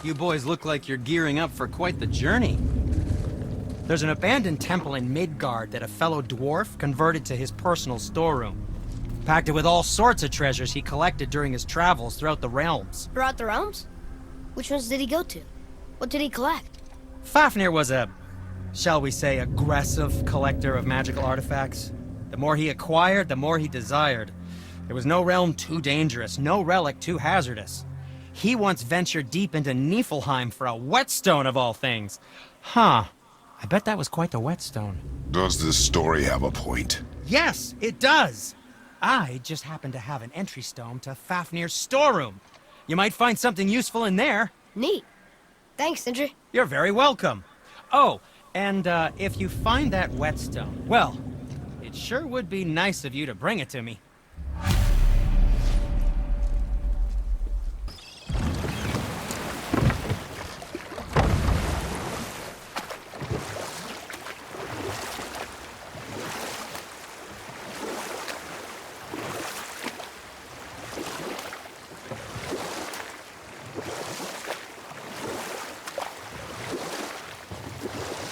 You boys look like you're gearing up for quite the journey. There's an abandoned temple in Midgard that a fellow dwarf converted to his personal storeroom. Packed it with all sorts of treasures he collected during his travels throughout the realms. Throughout the realms? Which ones did he go to? What did he collect? Fafnir was a, shall we say, aggressive collector of magical artifacts. The more he acquired, the more he desired. There was no realm too dangerous, no relic too hazardous. He once ventured deep into Niflheim for a whetstone of all things. Huh. I bet that was quite the whetstone. Does this story have a point? Yes, it does. I just happen to have an entry stone to Fafnir's storeroom. You might find something useful in there. Neat. Thanks, SIndri. You're very welcome. Oh, and if you find that whetstone, well, it sure would be nice of you to bring it to me.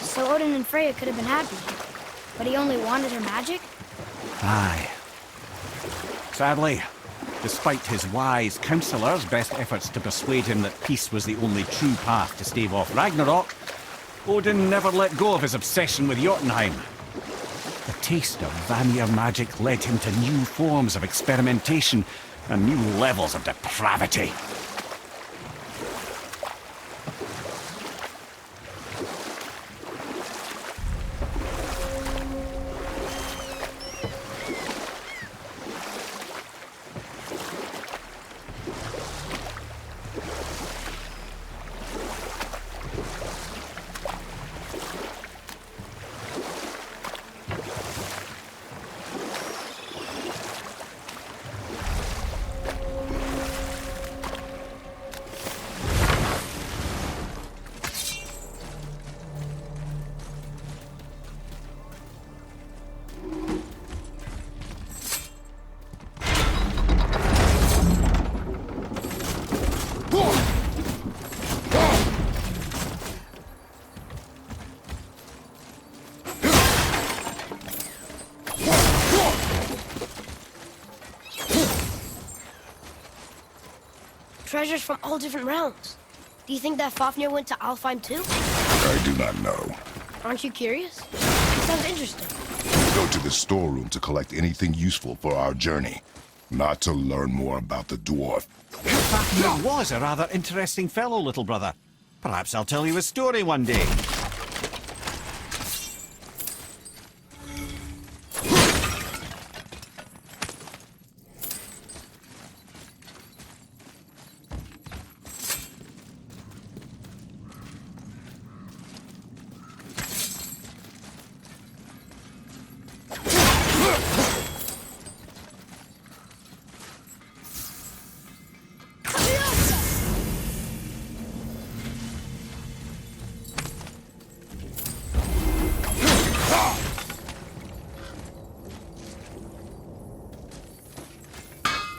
So Odin and Freya could have been happy, but he only wanted her magic? Aye. Sadly, despite his wise counselor's best efforts to persuade him that peace was the only true path to stave off Ragnarok, Odin never let go of his obsession with Jotunheim. The taste of Vanir magic led him to new forms of experimentation and new levels of depravity. Treasures from all different realms. Do you think that Fafnir went to Alfheim too? I do not know. Aren't you curious? It sounds interesting. Go to the storeroom to collect anything useful for our journey, not to learn more about the dwarf. Fafnir was a rather interesting fellow, little brother. Perhaps I'll tell you a story one day.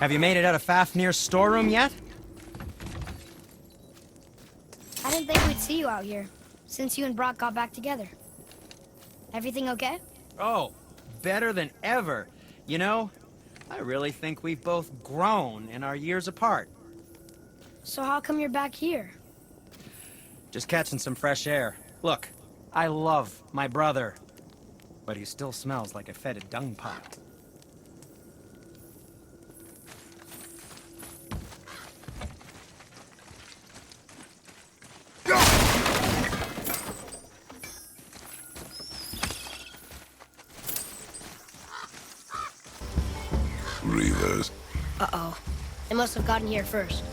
Have you made it out of Fafnir's storeroom yet? I didn't think we'd see you out here, since you and Brock got back together. Everything okay? Oh, better than ever. You know, I really think we've both grown in our years apart. So how come you're back here? Just catching some fresh air. Look, I love my brother, but he still smells like a fetid dung pile. Reavers. Uh-oh. They must have gotten here first.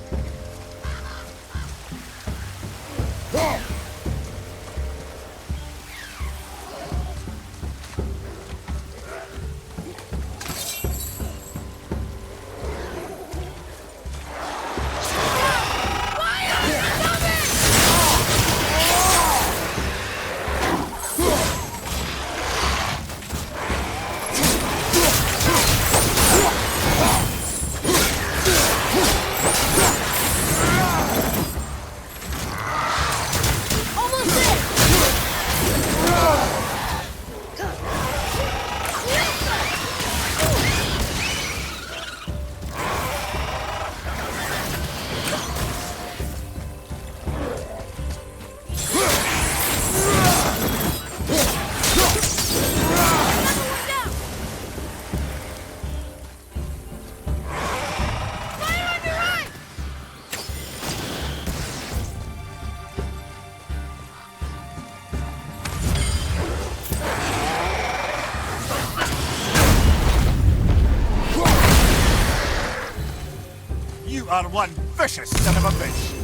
are one vicious son of a bitch.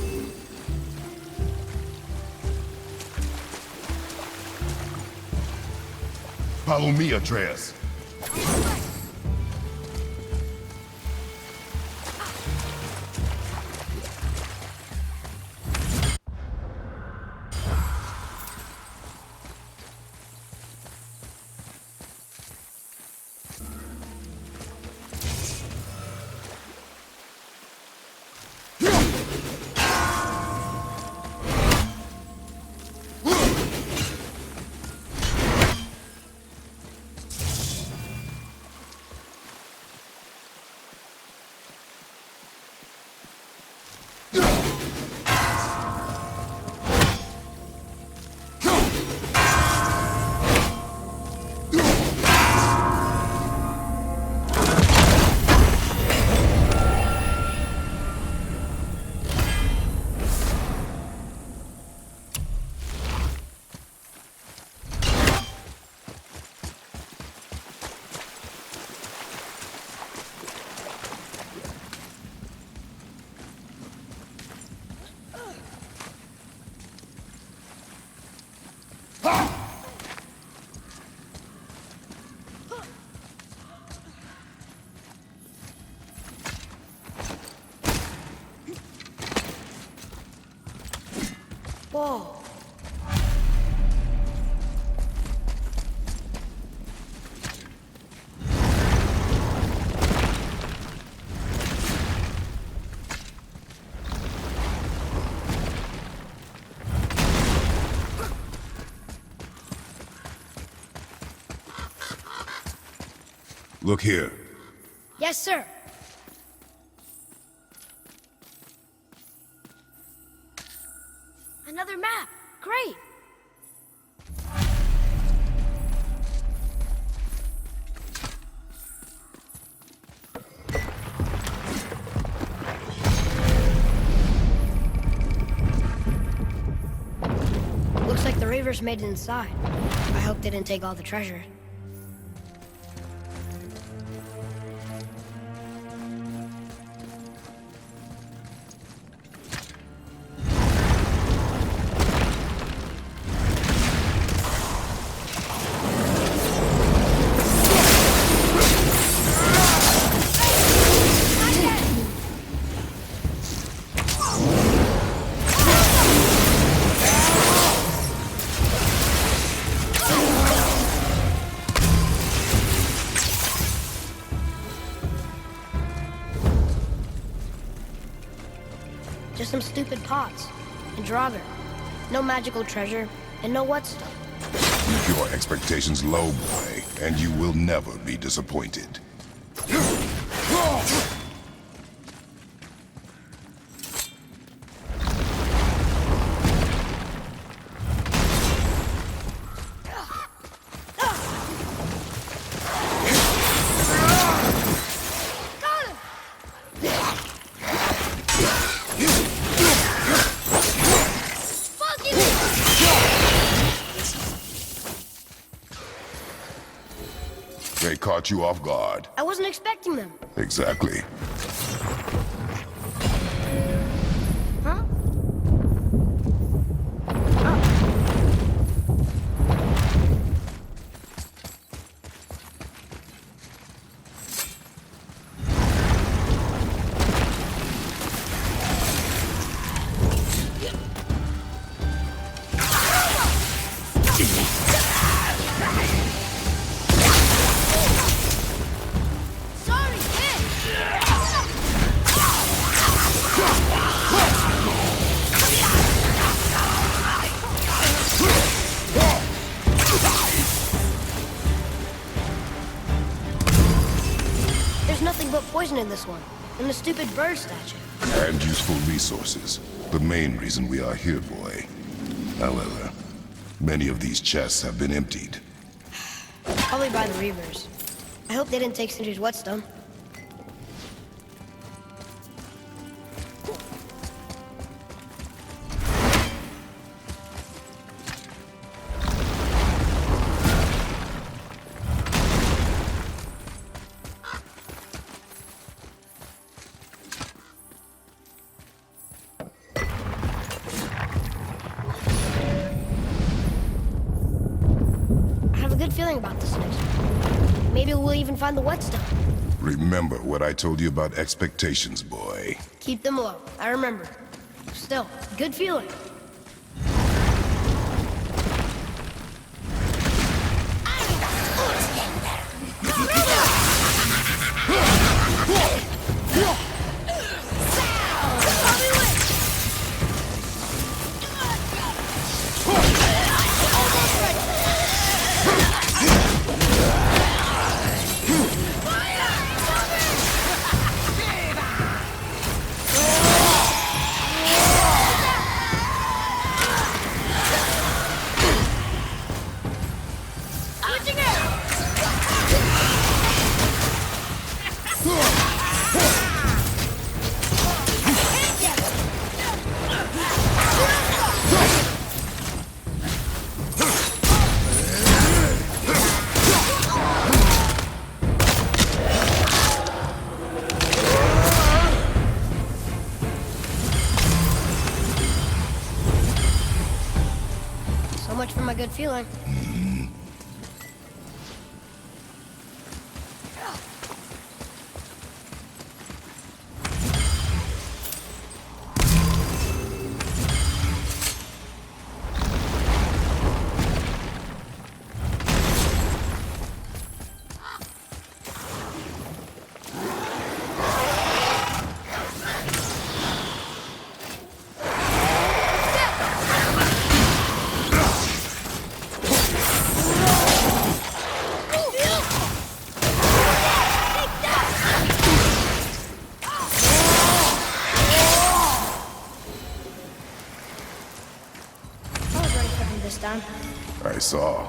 Follow me, Atreus. Whoa. Look here. Yes, sir. Another map. Great. Looks like the Reavers made it inside. I hope they didn't take all the treasure. Just some stupid pots and Draugr. No magical treasure and no whetstone. Keep your expectations low, boy, and you will never be disappointed. They caught you off guard. I wasn't expecting them. Exactly. Huh? Sorry, kid. There's nothing but poison in this one, and the stupid bird statue. And useful resources. The main reason we are here, boy. However, many of these chests have been emptied. Probably by the Reavers. I hope they didn't take Sindri's whetstone. feeling about this next one. Maybe we'll even find the whetstone. Remember what I told you about expectations, boy. Keep them low. I remember. Still, good feeling. So much for my good feeling. I saw.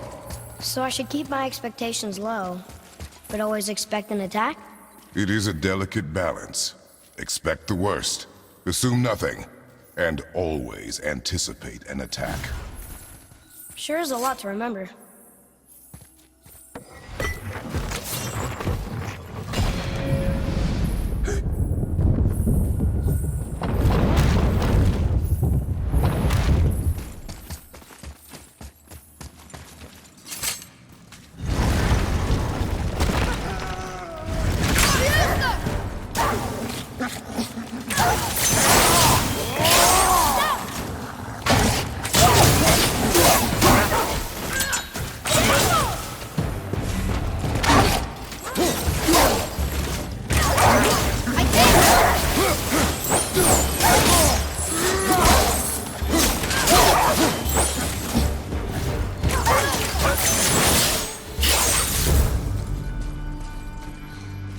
So I should keep my expectations low, but always expect an attack? It is a delicate balance. Expect the worst, assume nothing, and always anticipate an attack. Sure is a lot to remember.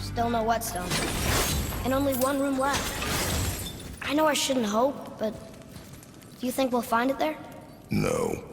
Still no whetstone. And only one room left. I know I shouldn't hope, but do you think we'll find it there? No.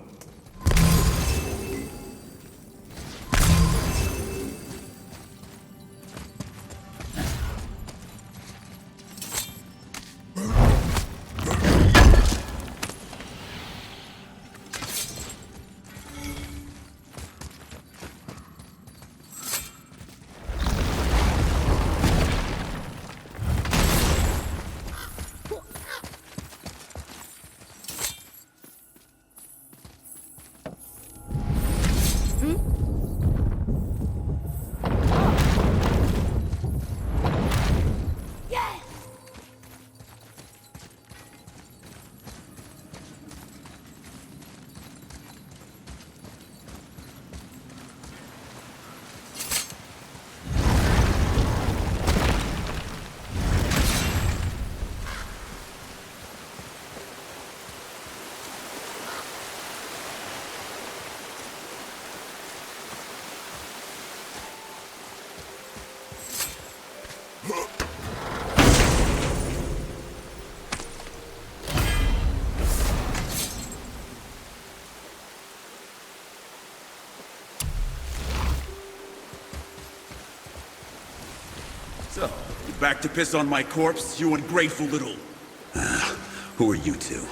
So, you back to piss on my corpse, you ungrateful little... who are you two?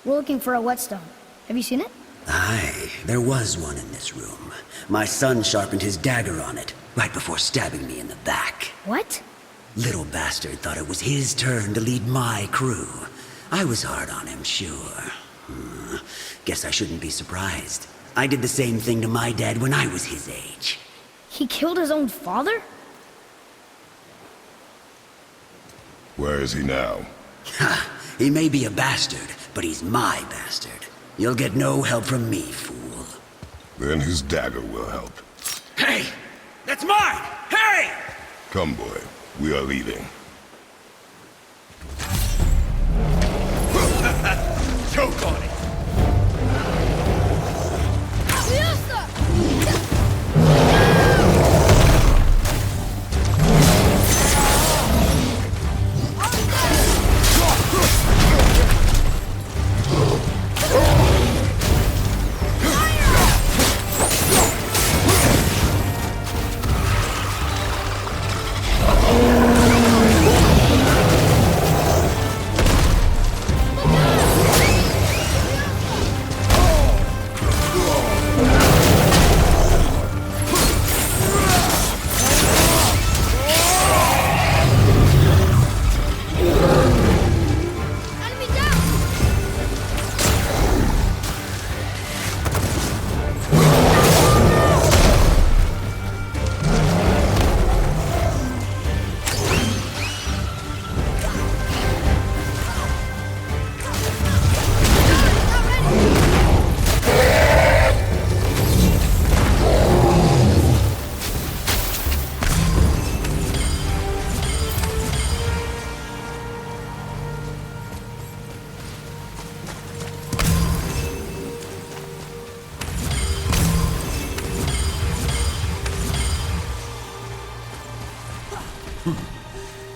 We're looking for a whetstone. Have you seen it? Aye, there was one in this room. My son sharpened his dagger on it, right before stabbing me in the back. What? Little bastard thought it was his turn to lead my crew. I was hard on him, sure. Guess I shouldn't be surprised. I did the same thing to my dad when I was his age. He killed his own father? Where is he now? Ha! He may be a bastard, but he's my bastard. You'll get no help from me, fool. Then his dagger will help. Hey! That's mine! Hey! Come, boy. We are leaving. Choke on it!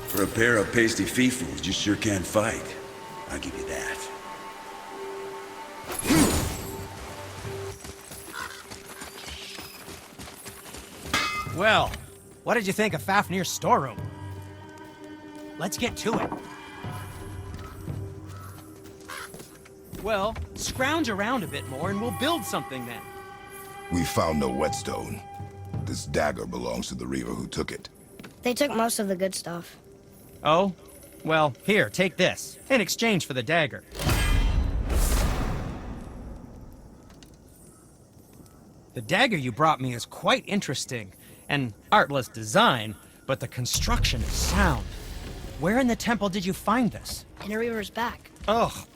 For a pair of pasty fee-fools, you sure can fight. I'll give you that. Well, what did you think of Fafnir's storeroom? Let's get to it. Well, scrounge around a bit more and we'll build something then. We found no whetstone. This dagger belongs to the reaver who took it. They took most of the good stuff. Oh? Well, here, take this, in exchange for the dagger. The dagger you brought me is quite interesting. An artless design, but the construction is sound. Where in the temple did you find this? In a reaver's back. Oh.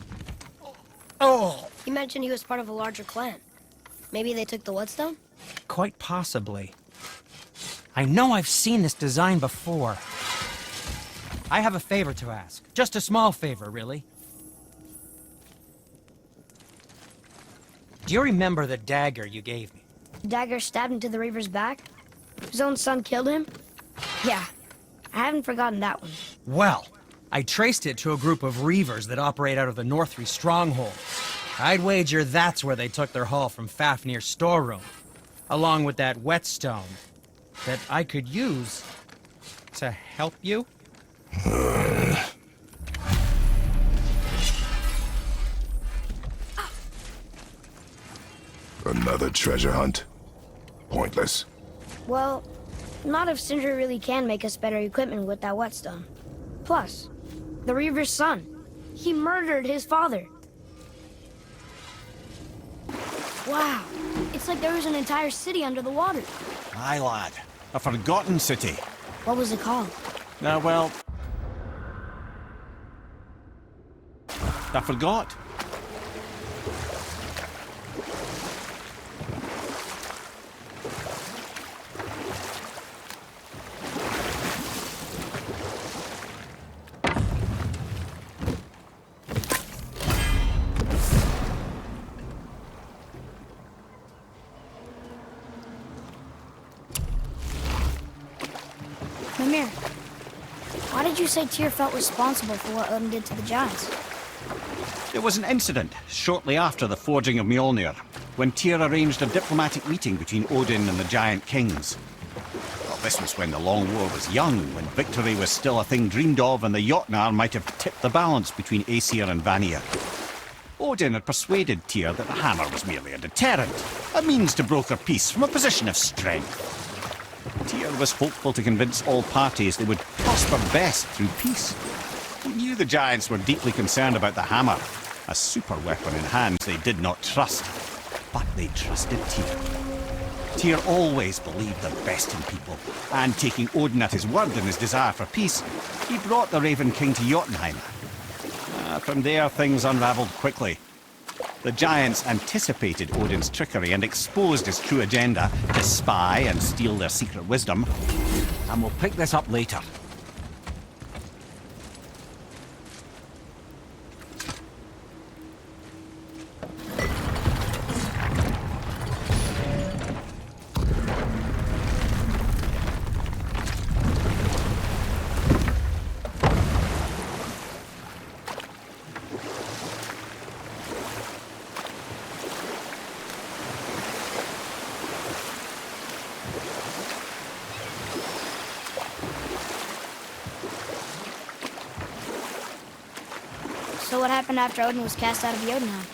Oh. You mentioned he was part of a larger clan. Maybe they took the whetstone? Quite possibly. I know I've seen this design before. I have a favor to ask. Just a small favor, really. Do you remember the dagger you gave me? The dagger stabbed into the reaver's back? His own son killed him? Yeah, I haven't forgotten that one. Well, I traced it to a group of reavers that operate out of the North stronghold. I'd wager that's where they took their haul from Fafnir's storeroom, along with that whetstone that I could use to help you. Another treasure hunt? Pointless. Well, not if SIndri really can make us better equipment with that whetstone. Plus, the reaver's son. He murdered his father. Wow, it's like there was an entire city under the water. Aye, lad. A forgotten city. What was it called? Well... I forgot. Mimir, why did you say Tyr felt responsible for what Odin did to the giants? There was an incident shortly after the forging of Mjolnir, when Tyr arranged a diplomatic meeting between Odin and the giant kings. Well, this was when the Long War was young, when victory was still a thing dreamed of, and the Jotnar might have tipped the balance between Aesir and Vanir. Odin had persuaded Tyr that the hammer was merely a deterrent, a means to broker peace from a position of strength. Tyr was hopeful to convince all parties they would prosper best through peace. He knew the giants were deeply concerned about the hammer, a super weapon in hands they did not trust. But they trusted Tyr. Tyr always believed the best in people, and taking Odin at his word in his desire for peace, he brought the Raven King to Jotunheim. From there, things unravelled quickly. The giants anticipated Odin's trickery and exposed his true agenda to spy and steal their secret wisdom. And we'll pick this up later. So what happened after Odin was cast out of Jotunheim?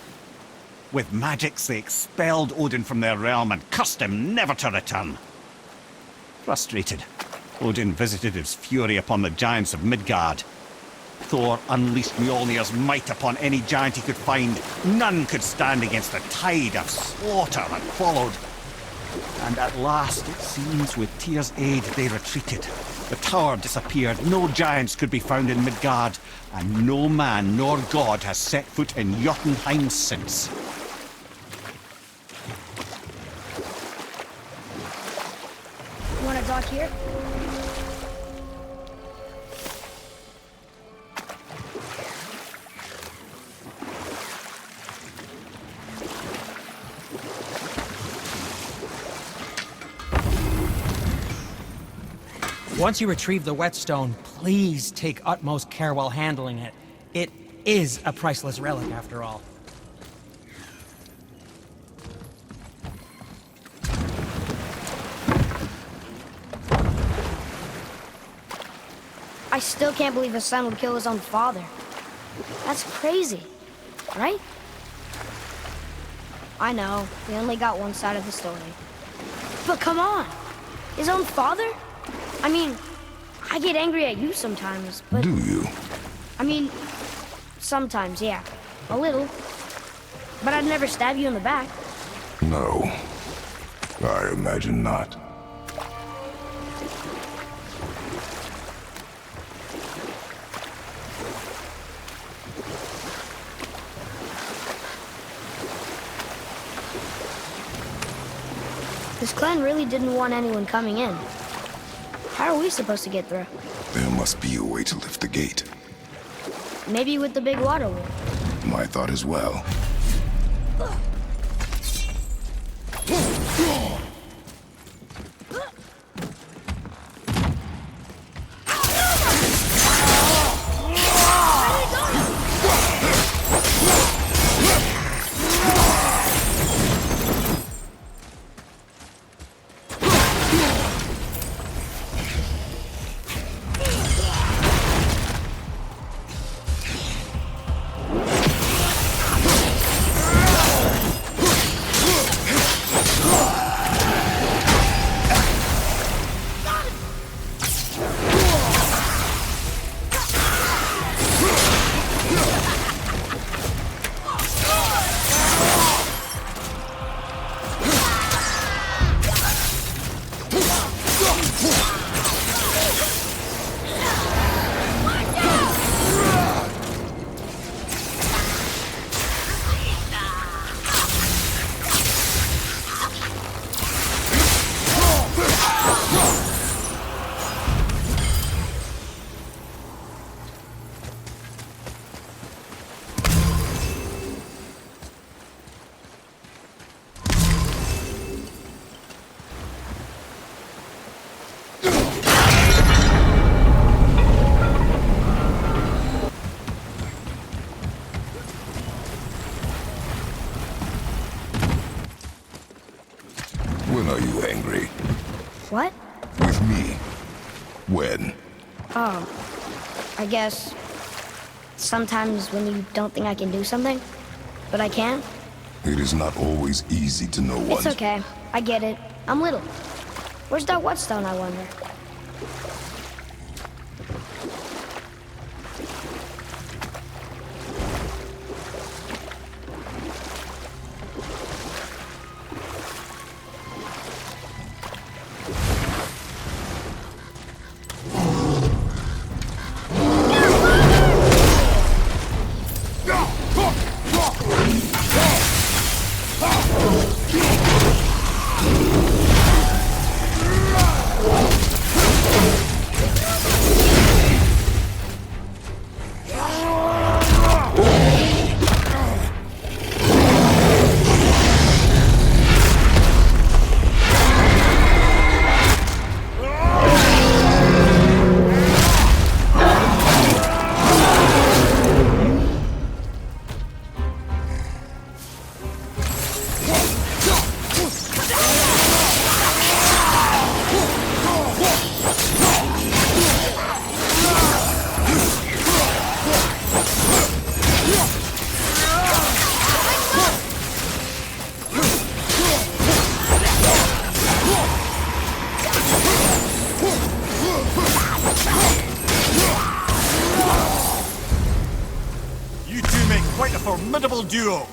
With magics, they expelled Odin from their realm and cursed him never to return. Frustrated, Odin visited his fury upon the giants of Midgard. Thor unleashed Mjolnir's might upon any giant he could find. None could stand against the tide of slaughter that followed. And at last, it seems, with Tyr's aid, they retreated. The tower disappeared, no giants could be found in Midgard, and no man nor god has set foot in Jotunheim since. You want to dock here? Once you retrieve the whetstone, please take utmost care while handling it. It is a priceless relic, after all. I still can't believe his son would kill his own father. That's crazy, right? I know, we only got one side of the story. But come on! His own father? I mean, I get angry at you sometimes, but... Do you? I mean, sometimes, yeah. A little. But I'd never stab you in the back. No. I imagine not. This clan really didn't want anyone coming in. How are we supposed to get through? There must be a way to lift the gate. Maybe with the big water wheel. My thought as well. When are you angry? What? With me. When? I guess... sometimes when you don't think I can do something, but I can. It is not always easy to know It's one's... okay. I get it. I'm little. Where's that whetstone, I wonder? You two make quite a formidable duo.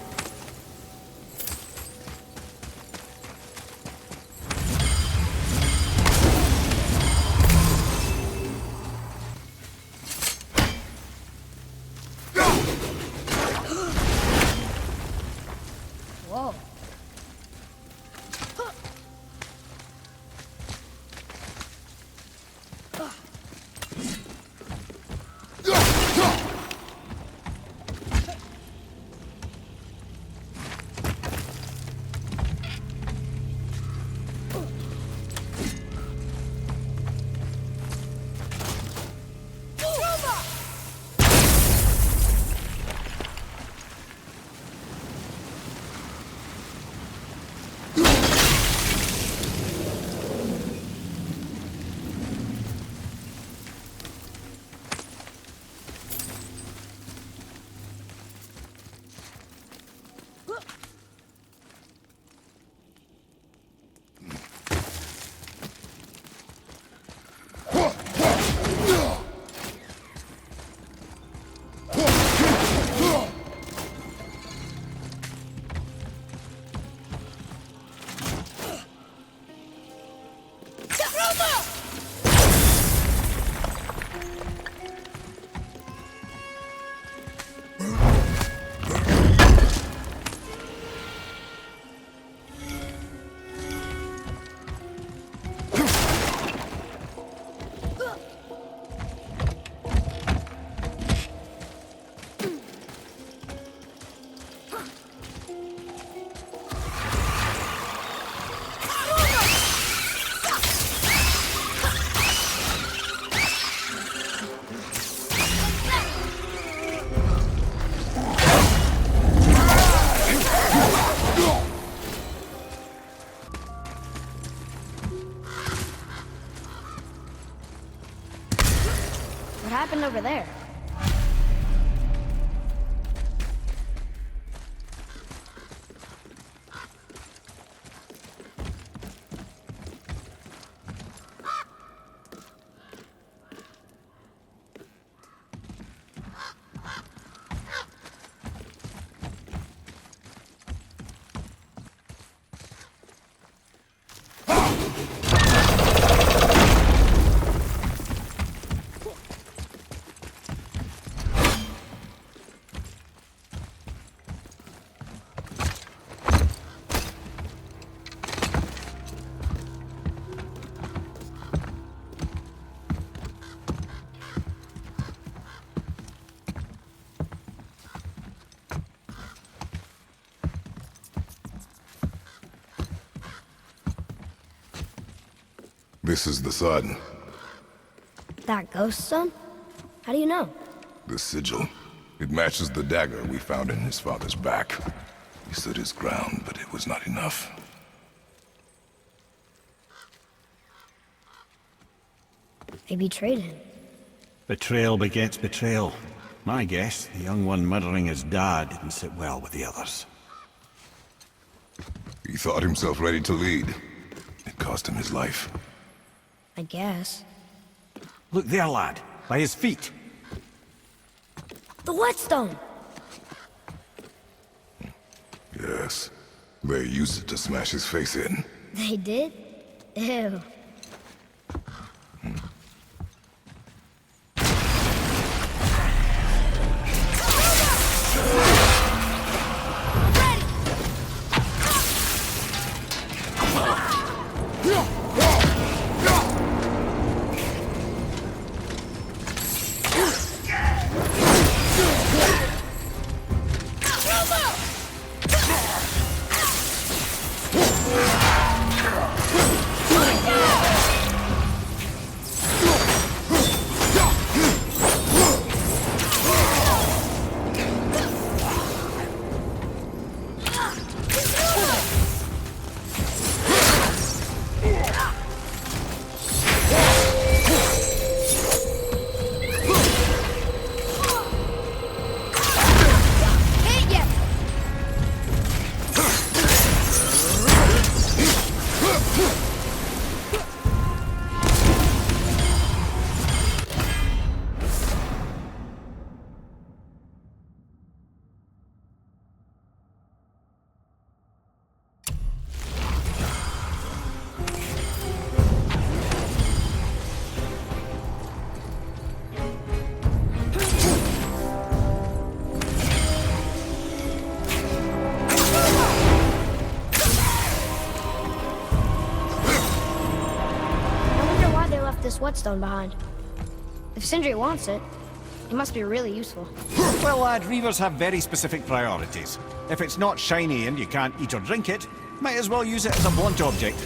Whoa. What happened over there? This is the sun. That ghost stone? How do you know? The sigil. It matches the dagger we found in his father's back. He stood his ground, but it was not enough. They betrayed him. Betrayal begets betrayal. My guess, the young one murdering his dad didn't sit well with the others. He thought himself ready to lead. It cost him his life. I guess. Look there, lad. By his feet. The whetstone! Yes. They used it to smash his face in. They did? Ew. This whetstone behind. If Sindri wants it, it must be really useful. Well, lad, reavers have very specific priorities. If it's not shiny and you can't eat or drink it, might as well use it as a blunt object.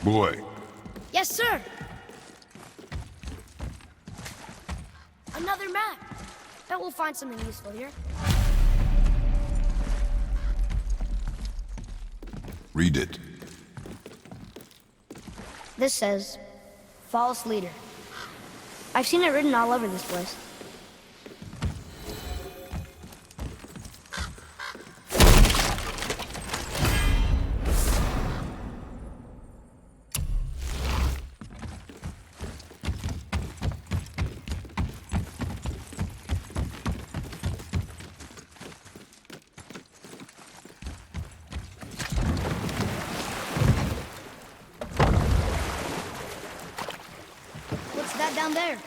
Boy. Yes, sir. Another map. Bet we'll find something useful here. Read it. This says, false leader. I've seen it written all over this place. that down there?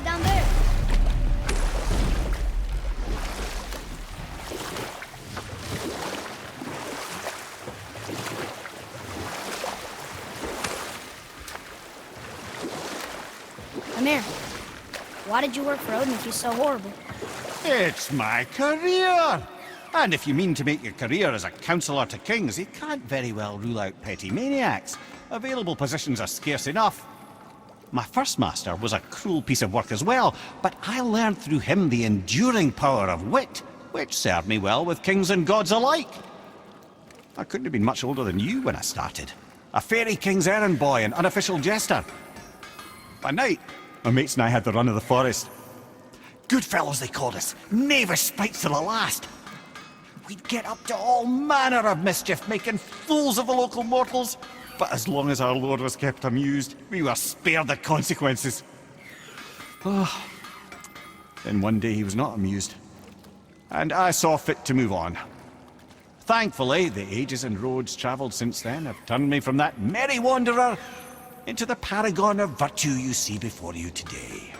Down there. Amir, why did you work for Odin if he's so horrible? It's my career! And if you mean to make your career as a counselor to kings, you can't very well rule out petty maniacs. Available positions are scarce enough. My first master was a cruel piece of work as well, but I learned through him the enduring power of wit, which served me well with kings and gods alike. I couldn't have been much older than you when I started. A fairy king's errand boy and unofficial jester. By night, my mates and I had the run of the forest. Good fellows they called us, knavish spites to the last. We'd get up to all manner of mischief, making fools of the local mortals. But as long as our lord was kept amused, we were spared the consequences. Then one day he was not amused, and I saw fit to move on. Thankfully, the ages and roads travelled since then have turned me from that merry wanderer into the paragon of virtue you see before you today.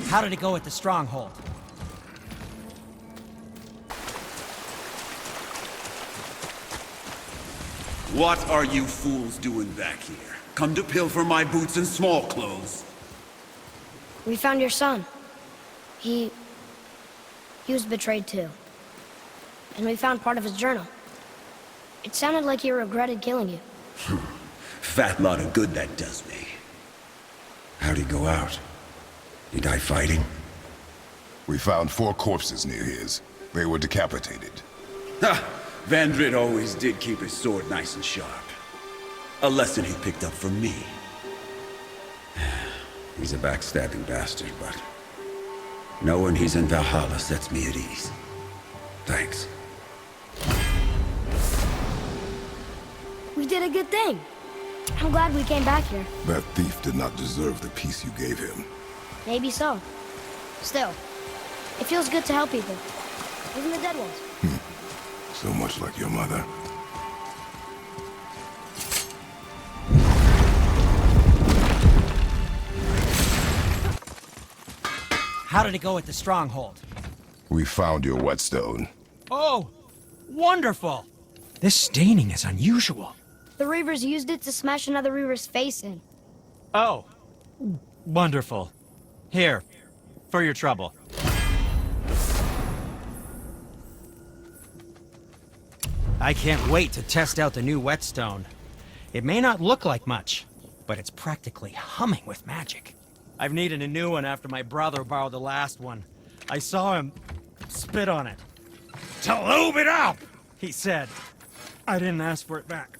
How did it go at the stronghold? What are you fools doing back here? Come to pilfer my boots and small clothes. We found your son. He was betrayed too. And we found part of his journal. It sounded like he regretted killing you. Fat lot of good that does me. How'd he go out? He die fighting? We found 4 corpses near his. They were decapitated. Ha! Vandrid always did keep his sword nice and sharp. A lesson he picked up from me. He's a backstabbing bastard, but knowing he's in Valhalla sets me at ease. Thanks. We did a good thing. I'm glad we came back here. That thief did not deserve the peace you gave him. Maybe so. Still, it feels good to help people. Even the dead ones. So much like your mother. How did it go at the stronghold? We found your whetstone. Oh, wonderful! This staining is unusual. The Reavers used it to smash another Reaver's face in. Oh, wonderful. Here, for your trouble. I can't wait to test out the new whetstone. It may not look like much, but it's practically humming with magic. I've needed a new one after my brother borrowed the last one. I saw him spit on it. "To lube it up!" he said. I didn't ask for it back.